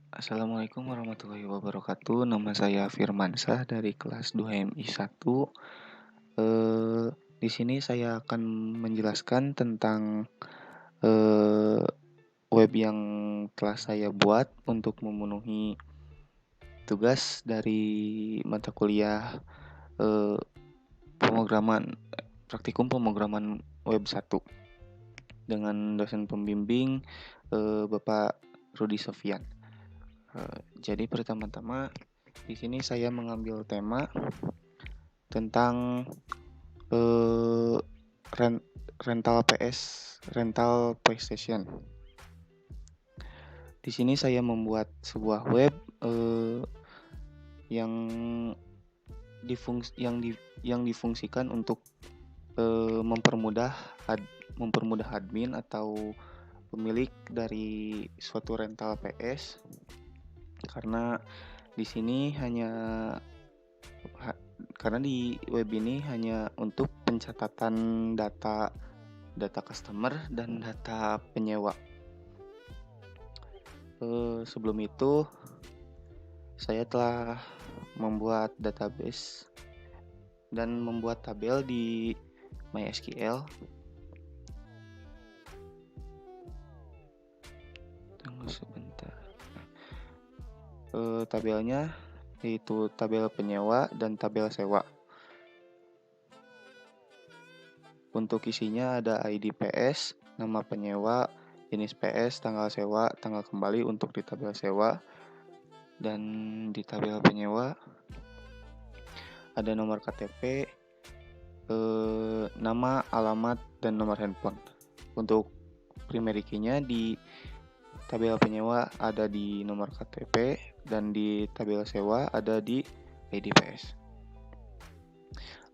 Assalamualaikum warahmatullahi wabarakatuh. Nama saya Firmansyah dari kelas 2 MI 1. Di sini saya akan menjelaskan tentang eh, web yang telah saya buat untuk memenuhi tugas dari mata kuliah eh, pemrograman praktikum pemrograman web 1 dengan dosen pembimbing Bapak Rudi Sofian. Jadi pertama-tama di sini saya mengambil tema tentang eh, rental rental PlayStation. Di sini saya membuat sebuah web eh, yang difungsikan untuk mempermudah admin atau pemilik dari suatu rental PS, karena di sini karena di web ini hanya untuk pencatatan data customer dan data penyewa. Sebelum itu saya telah membuat database dan membuat tabel di MySQL. Tunggu sebentar. Tabelnya yaitu tabel penyewa dan tabel sewa. Untuk isinya ada ID PS, nama penyewa, jenis PS, tanggal sewa, tanggal kembali untuk di tabel sewa. Dan di tabel penyewa ada nomor KTP, nama, alamat, dan nomor handphone. Untuk primary key-nya di tabel penyewa ada di nomor KTP dan di tabel sewa ada di ID PS.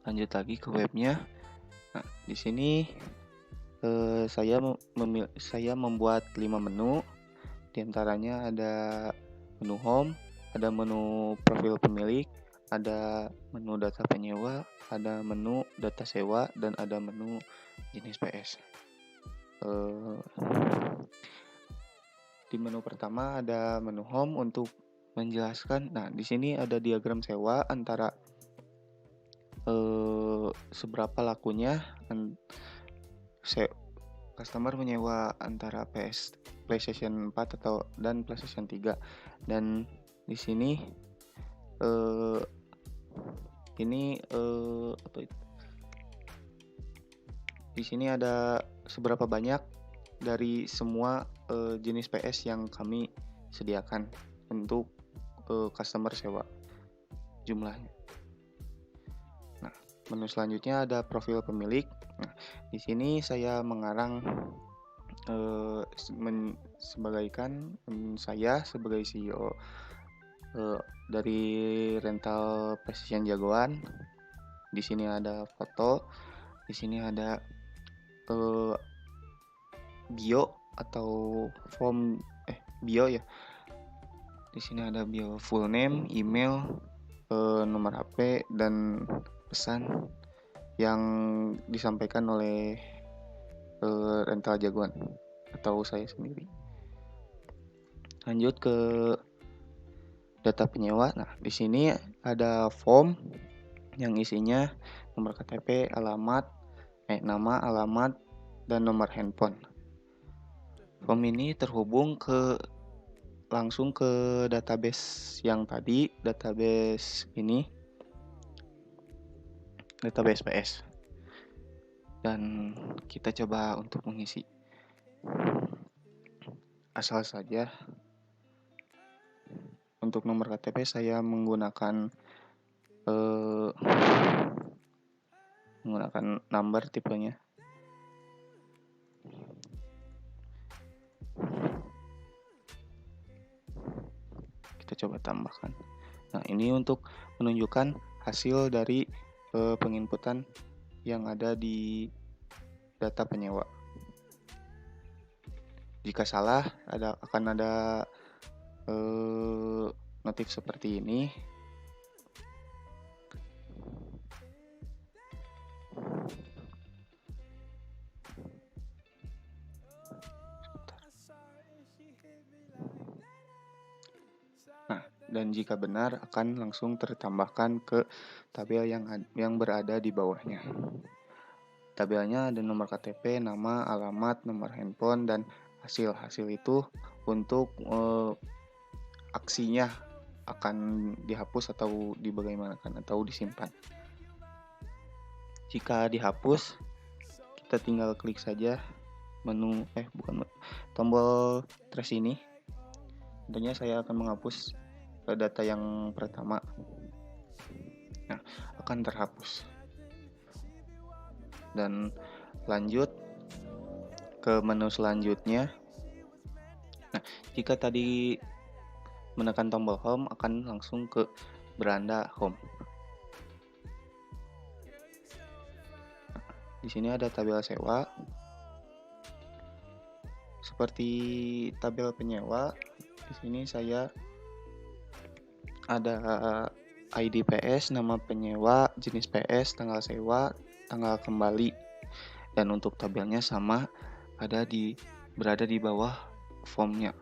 Lanjut lagi ke webnya. Nah, di sini saya membuat 5 menu. Di antaranya ada menu home, ada menu profil pemilik, ada menu data penyewa, ada menu data sewa, dan ada menu jenis PS. Di menu pertama ada menu home untuk menjelaskan. Nah, di sini ada diagram sewa antara seberapa lakunya customer menyewa antara PlayStation 4 dan PlayStation 3. Dan di sini di sini ada seberapa banyak dari semua jenis PS yang kami sediakan untuk customer sewa jumlahnya. Nah, menu selanjutnya ada profil pemilik. Nah, di sini saya mengarang saya sebagai CEO dari rental PlayStation Jagoan. Di sini ada foto, di sini ada bio atau form bio ya. Di sini ada bio, full name, email, nomor HP, dan pesan yang disampaikan oleh rental Jagoan atau saya sendiri. Lanjut ke data penyewa. Nah, di sini ada form yang isinya nomor KTP, nama, alamat, dan nomor handphone. Form ini terhubung langsung ke database yang tadi, database PS. Dan kita coba untuk mengisi. Asal saja. Untuk nomor KTP saya menggunakan number tipenya. Kita coba tambahkan. Nah, ini untuk menunjukkan hasil dari penginputan yang ada di data penyewa. Jika salah akan ada notif seperti ini. dan jika benar akan langsung tertambahkan ke tabel yang berada di bawahnya. Tabelnya ada nomor KTP, nama, alamat, nomor handphone, dan hasil. Hasil itu untuk aksinya akan dihapus atau dibagaimanakan atau disimpan. Jika dihapus, kita tinggal klik saja tombol trace ini. Tentunya saya akan menghapus data yang pertama. Nah, akan terhapus. Dan lanjut ke menu selanjutnya. Nah, jika tadi menekan tombol home akan langsung ke beranda home. Di sini ada tabel sewa. Seperti tabel penyewa, di sini saya ada ID PS, nama penyewa, jenis PS, tanggal sewa, tanggal kembali. Dan untuk tabelnya sama, berada di bawah formnya.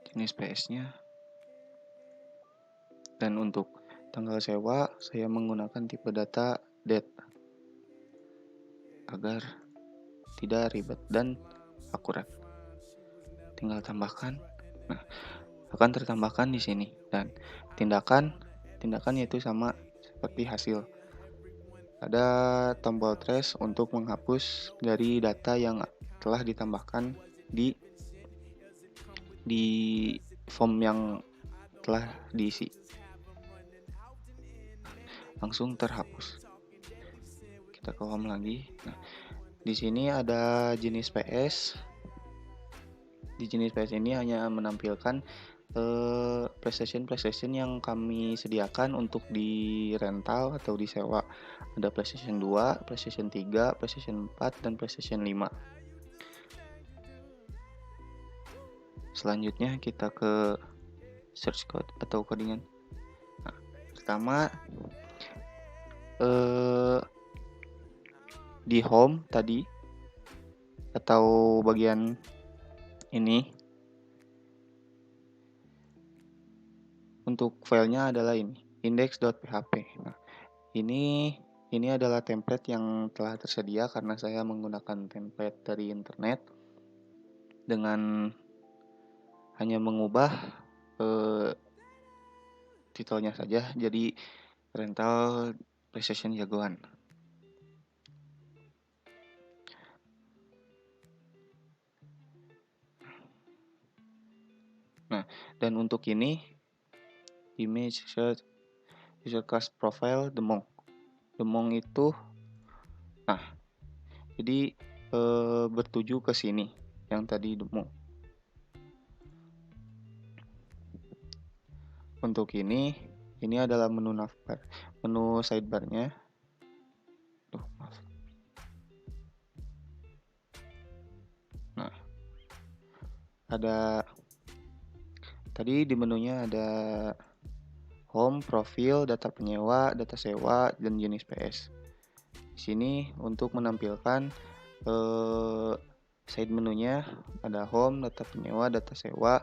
Jenis PS-nya. Dan untuk tanggal sewa, saya menggunakan tipe data date agar tidak ribet dan akurat. Tinggal tambahkan. Nah, akan tertambahkan di sini. Dan tindakan yaitu sama seperti hasil. Ada tombol trace untuk menghapus dari data yang telah ditambahkan di form yang telah diisi. Langsung terhapus. Kita ke home lagi. Nah, di sini ada jenis PS. Di jenis PS ini hanya menampilkan PlayStation yang kami sediakan untuk di rental atau disewa. Ada PlayStation 2, PlayStation 3, PlayStation 4, dan PlayStation 5. Selanjutnya kita ke search code atau codingan. Nah, pertama di home tadi atau bagian ini untuk filenya adalah ini index.php. Nah, ini adalah template yang telah tersedia karena saya menggunakan template dari internet dengan hanya mengubah titelnya saja jadi rental PlayStation jagoan. Nah, dan untuk ini image search user class profile Demong itu jadi bertuju ke sini yang tadi Demong. Untuk ini adalah menu navbar, menu sidebarnya. Nah, ada tadi di menunya ada home, profil, data penyewa, data sewa, dan jenis PS. Di sini untuk menampilkan side menunya ada home, data penyewa, data sewa,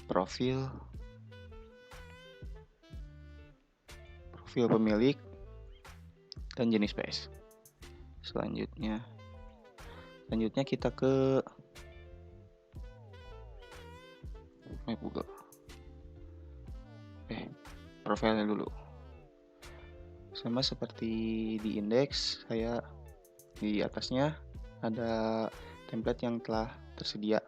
profil pemilik, dan jenis PS. Selanjutnya kita ke Google. Profilnya dulu. Sama seperti di indeks, saya di atasnya ada template yang telah tersedia.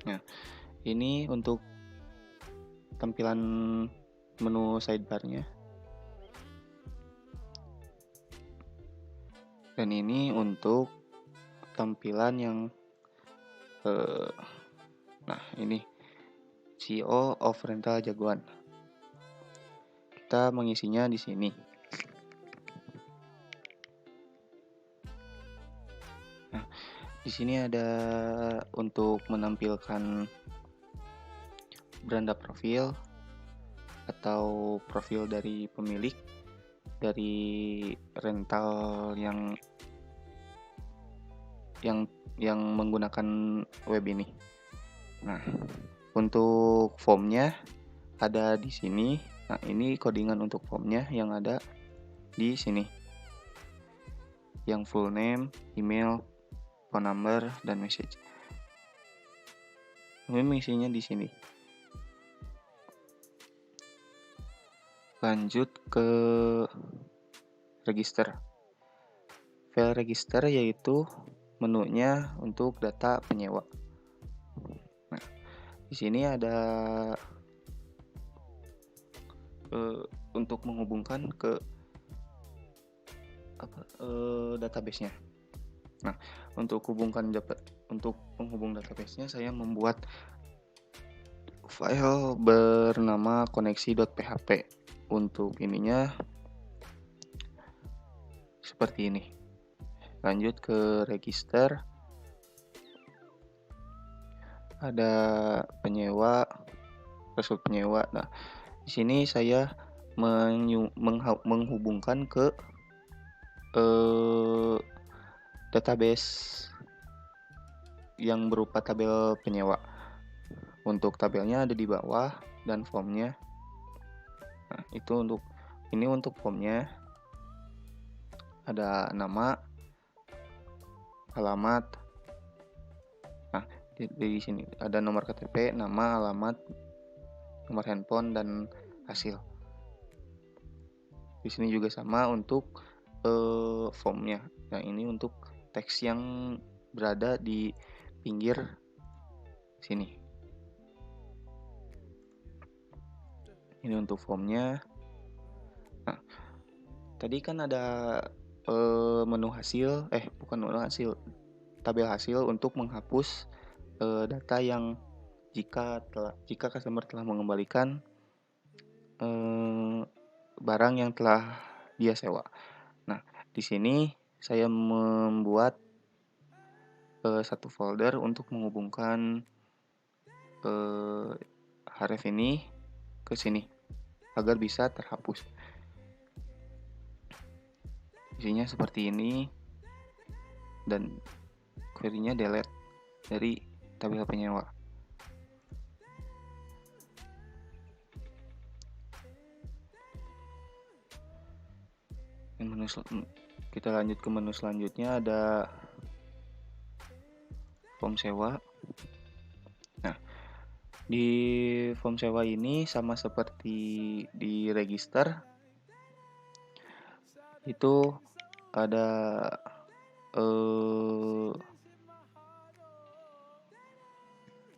Nah, ini untuk tampilan menu sidebarnya. Dan ini untuk tampilan yang ini CEO of Rental Jagoan. Kita mengisinya di sini. Nah, di sini ada untuk menampilkan beranda profil atau profil dari pemilik. dari rental yang menggunakan web ini. Nah, untuk formnya ada di sini. Nah, ini codingan untuk formnya yang ada di sini. Yang full name, email, phone number, dan message. Ini isinya di sini. Lanjut ke register. File register yaitu menunya untuk data penyewa. Nah, di sini ada untuk menghubungkan ke database-nya. Nah, untuk menghubung database-nya, saya membuat file bernama koneksi.php. Untuk ininya seperti ini. Lanjut ke register. Ada penyewa, password penyewa. Nah, di sini saya menghubungkan ke database yang berupa tabel penyewa. Untuk tabelnya ada di bawah dan formnya. Nah, untuk formnya ada nama, alamat. Nah, di sini ada nomor KTP, nama, alamat, nomor handphone, dan hasil. Di sini juga sama untuk formnya. Nah, ini untuk teks yang berada di pinggir sini. Ini untuk formnya. Nah, tadi kan ada menu hasil, bukan menu hasil, tabel hasil untuk menghapus data yang jika customer telah mengembalikan barang yang telah dia sewa. Nah, di sini saya membuat satu folder untuk menghubungkan href ini ke sini agar bisa terhapus. Isinya seperti ini dan query-nya delete dari tabel penyewa. Kita lanjut ke menu selanjutnya, ada form sewa. Nah, di form sewa ini sama seperti di register, itu ada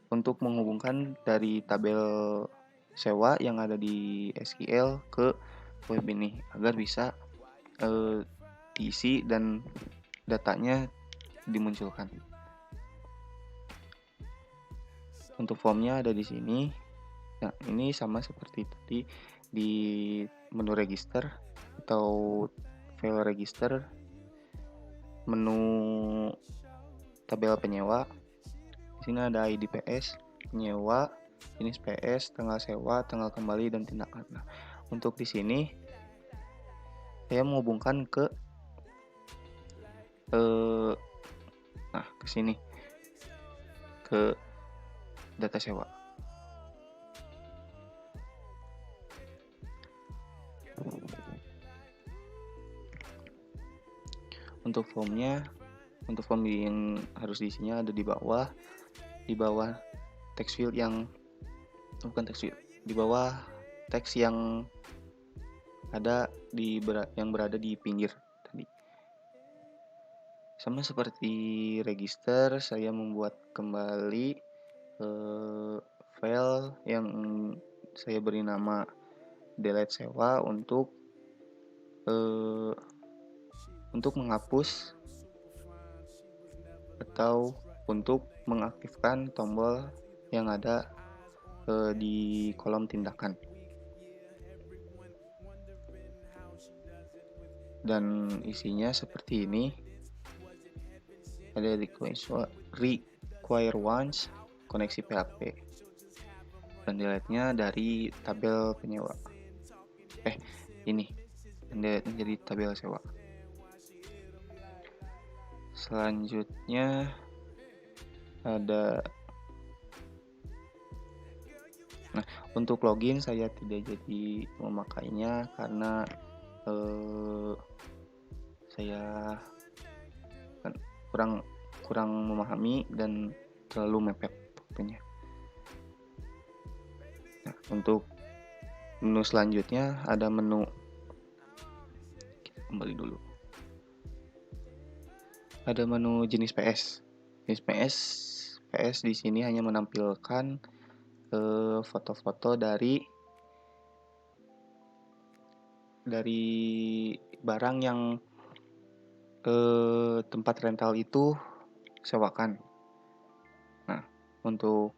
untuk menghubungkan dari tabel sewa yang ada di SQL ke web ini agar bisa diisi dan datanya dimunculkan. Untuk formnya ada di sini. Nah, ini sama seperti tadi di menu register atau file register, menu tabel penyewa. Di sini ada ID PS, penyewa, jenis PS, tanggal sewa, tanggal kembali, dan tindakan. Nah, untuk di sini saya menghubungkan ke sini, ke data sewa. Untuk formnya, untuk form yang harus diisinya ada di bawah text field yang di bawah teks yang ada yang berada di pinggir tadi. Sama seperti register, saya membuat kembali file yang saya beri nama delete sewa untuk menghapus atau untuk mengaktifkan tombol yang ada di kolom tindakan. Dan isinya seperti ini. Ada require once, koneksi PHP, dan delete-nya dari tabel penyewa. Ini menjadi tabel sewa. Selanjutnya ada, nah untuk login saya tidak jadi memakainya karena saya kan kurang memahami dan terlalu mepet waktunya. Nah, untuk menu selanjutnya ada menu, kembali dulu. Ada menu jenis PS. Jenis PS di sini hanya menampilkan foto-foto dari barang yang tempat rental itu sewakan. Nah, untuk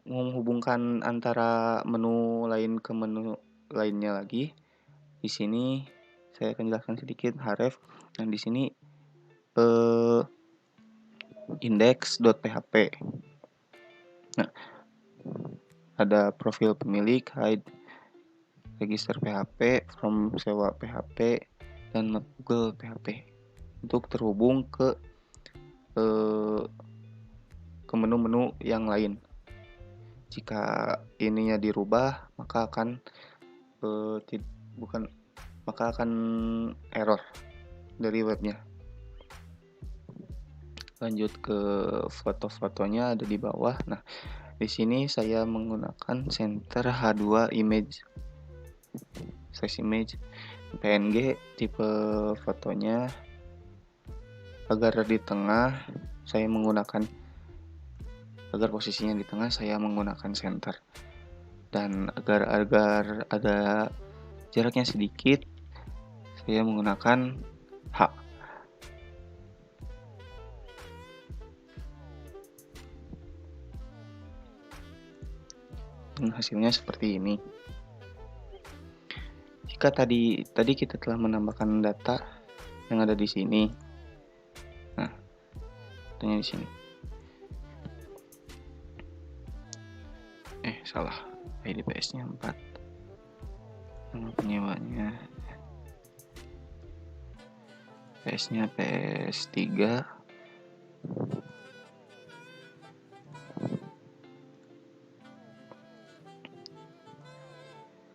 menghubungkan antara menu lain ke menu lainnya lagi, di sini saya akan jelaskan sedikit href. Nah, di sini index.php. Nah, ada profil pemilik, hide, register PHP, from sewa PHP, dan Google PHP untuk terhubung ke menu-menu yang lain. Jika ininya dirubah, maka akan error dari webnya. Lanjut ke foto-fotonya ada di bawah. Nah, di sini saya menggunakan Center H2 image, size image PNG, tipe fotonya agar di tengah saya menggunakan, agar posisinya di tengah saya menggunakan center, dan agar ada jaraknya sedikit saya menggunakan H. Dan hasilnya seperti ini. Jika tadi kita telah menambahkan data yang ada di sini. Nah, datanya di sini. Salah. ID PS-nya 4. Nama penyewanya PS-nya PS3.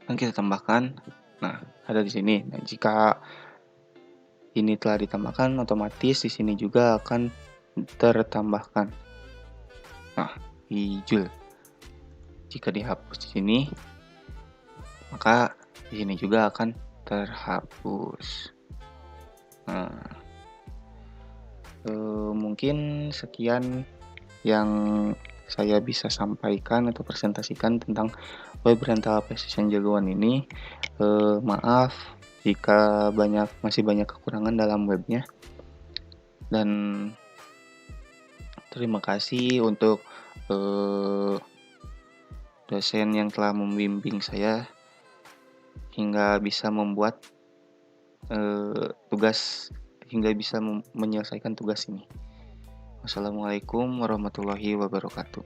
Dan kita tambahkan. Nah, ada di sini. Nah, jika ini telah ditambahkan, otomatis di sini juga akan tertambahkan. Nah, hijau. Jika dihapus di sini, maka di sini juga akan terhapus. Nah, mungkin sekian yang saya bisa sampaikan atau presentasikan tentang web rental PlayStation jagoan ini. Maaf jika masih banyak kekurangan dalam webnya, dan terima kasih untuk dosen yang telah membimbing saya hingga bisa membuat menyelesaikan tugas ini. Wassalamualaikum warahmatullahi wabarakatuh.